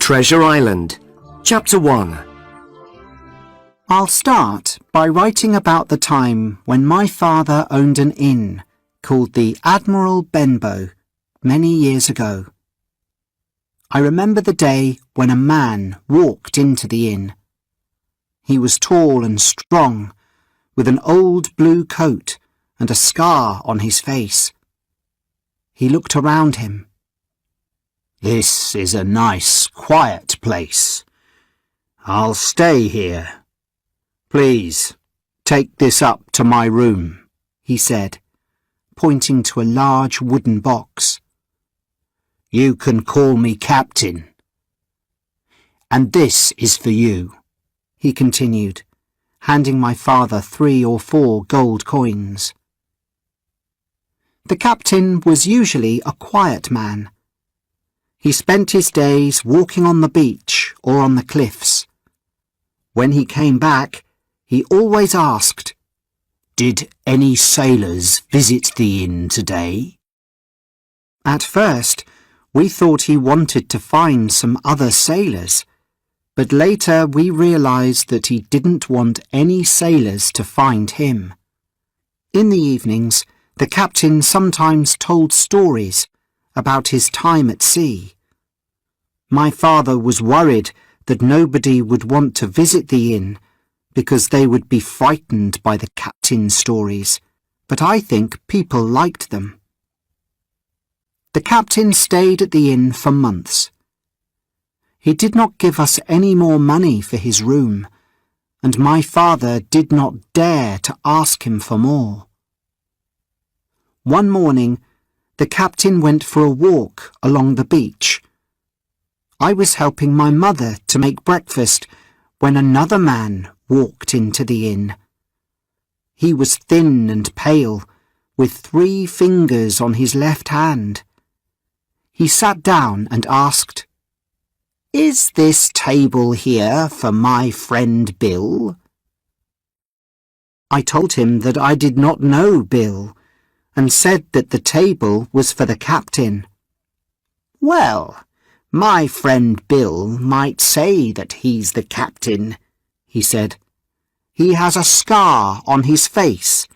Treasure Island, Chapter 1. I'll start by writing about the time when my father owned an inn called the Admiral Benbow many years ago. I remember the day when a man walked into the inn. He was tall and strong, with an old blue coat and a scar on his face. He looked around him. "This is a nice, quiet place. I'll stay here. Please, take this up to my room," he said, pointing to a large wooden box. "You can call me Captain. And this is for you," he continued, handing my father 3 or 4 gold coins. The captain was usually a quiet man. He spent his days walking on the beach or on the cliffs. When he came back, he always asked, "Did any sailors visit the inn today?" At first, we thought he wanted to find some other sailors, but later we realized that he didn't want any sailors to find him. In the evenings, the captain sometimes told stories about his time at sea. My father was worried that nobody would want to visit the inn because they would be frightened by the captain's stories, but I think people liked them. The captain stayed at the inn for months. He did not give us any more money for his room, and my father did not dare to ask him for more. One morning, the captain went for a walk along the beach. I was helping my mother to make breakfast when another man walked into the inn. He was thin and pale, with 3 fingers on his left hand. He sat down and asked, "Is this table here for my friend Bill?" I told him that I did not know Bill, and said that the table was for the captain. "Well, my friend Bill might say that he's the captain," he said. "He has a scar on his face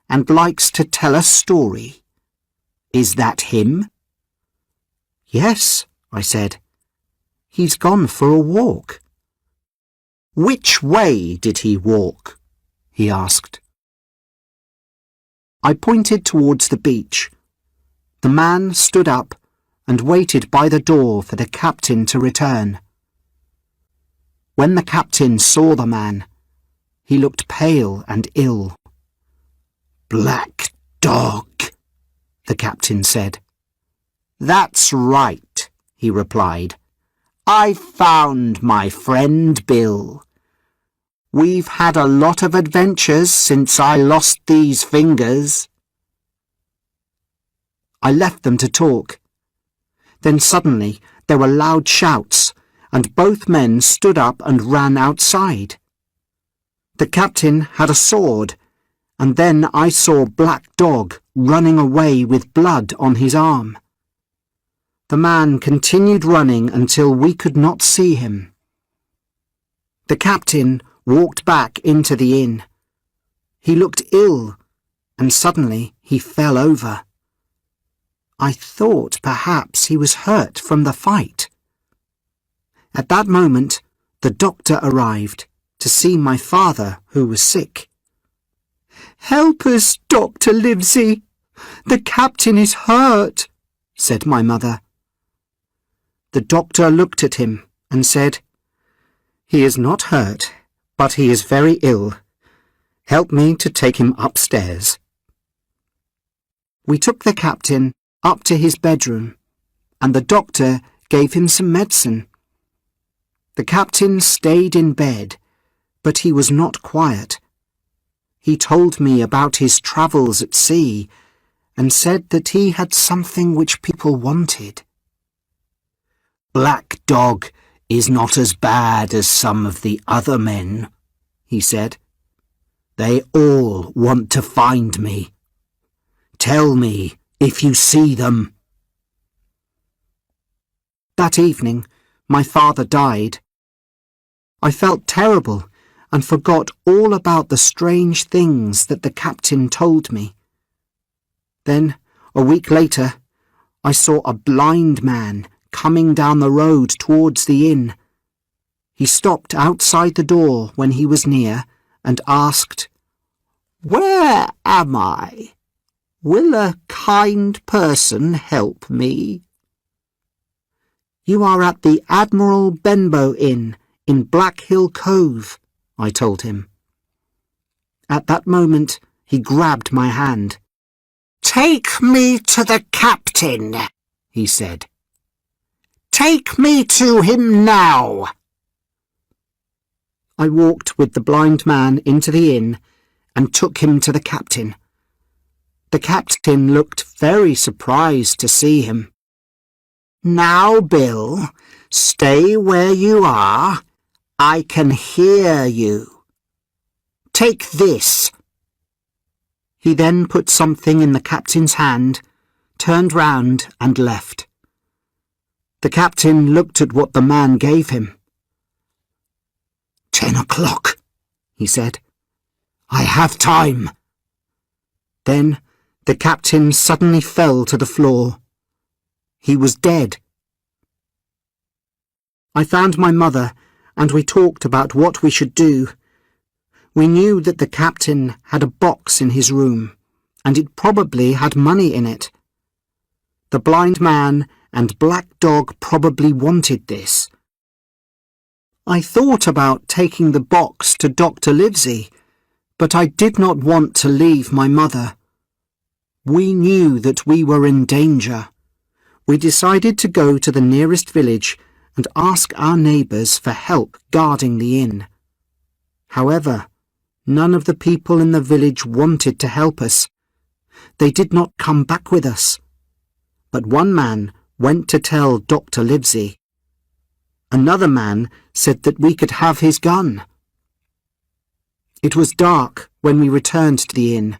and likes to tell a story. Is that him?" "Yes," I said. "He's gone for a walk." "Which way did he walk?" he asked. I pointed towards the beach. The man stood up and waited by the door for the captain to return. When the captain saw the man, he looked pale and ill. "Black dog," the captain said. "That's right," he replied. "I found my friend Bill. We've had a lot of adventures since I lost these fingers." I left them to talk. Then suddenly there were loud shouts, and both men stood up and ran outside. The captain had a sword, and then I saw Black Dog running away with blood on his arm. The man continued running until we could not see him. The captain walked back into the inn. He looked ill, and suddenly he fell over. I thought perhaps he was hurt from the fight. At that moment, the doctor arrived to see my father, who was sick. "Help us, Dr. Livesey! The captain is hurt," said my mother. The doctor looked at him and said, "He is not hurt, but he is very ill. Help me to take him upstairs." We took the captain up to his bedroom, and the doctor gave him some medicine. The captain stayed in bed, but he was not quiet. He told me about his travels at sea, and said that he had something which people wanted. "Black Dog is not as bad as some of the other men," he said. "They all want to find me. Tell me if you see them." That evening, my father died. I felt terrible and forgot all about the strange things that the captain told me. Then, a week later, I saw a blind man coming down the road towards the inn. He stopped outside the door when he was near and asked, "Where am I? Will a kind person help me?" "You are at the Admiral Benbow Inn in Black Hill Cove," I told him. At that moment, he grabbed my hand. "Take me to the captain," he said. "Take me to him now." I walked with the blind man into the inn and took him to the captain. The captain looked very surprised to see him. "Now, Bill, stay where you are. I can hear you. Take this." He then put something in the captain's hand, turned round and left. The captain looked at what the man gave him. 10 o'clock, he said. "I have time." Then the captain suddenly fell to the floor. He was dead. I found my mother and we talked about what we should do. We knew that the captain had a box in his room, and it probably had money in it. The blind man and black dog probably wanted this. I thought about taking the box to Dr. Livesey, but I did not want to leave my mother. We knew that we were in danger. We decided to go to the nearest village and ask our neighbours for help guarding the inn. However, none of the people in the village wanted to help us. They did not come back with us. But one man went to tell Dr. Livesey. Another man said that we could have his gun. It was dark when we returned to the inn.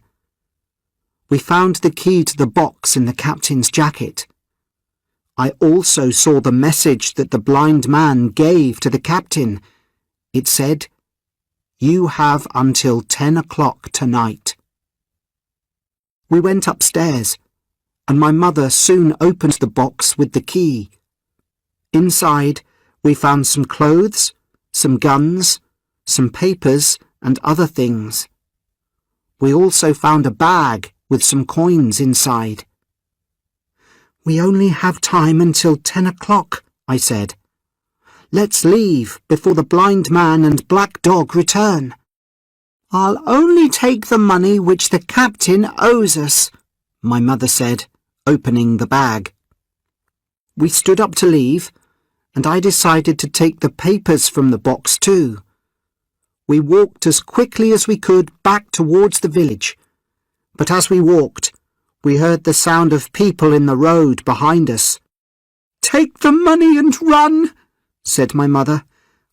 We found the key to the box in the captain's jacket. I also saw the message that the blind man gave to the captain. It said, "You have until 10 o'clock tonight." We went upstairs, and my mother soon opened the box with the key. Inside, we found some clothes, some guns, some papers, and other things. We also found a bag with some coins inside. "We only have time until 10 o'clock, I said. "Let's leave before the blind man and black dog return." "I'll only take the money which the captain owes us," my mother said, opening the bag. We stood up to leave, and I decided to take the papers from the box too. We walked as quickly as we could back towards the village, but as we walked, we heard the sound of people in the road behind us. "Take the money and run," said my mother.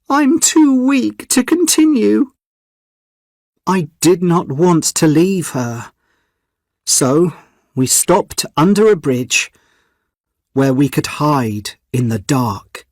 "I'm too weak to continue." I did not want to leave her, so we stopped under a bridge where we could hide in the dark.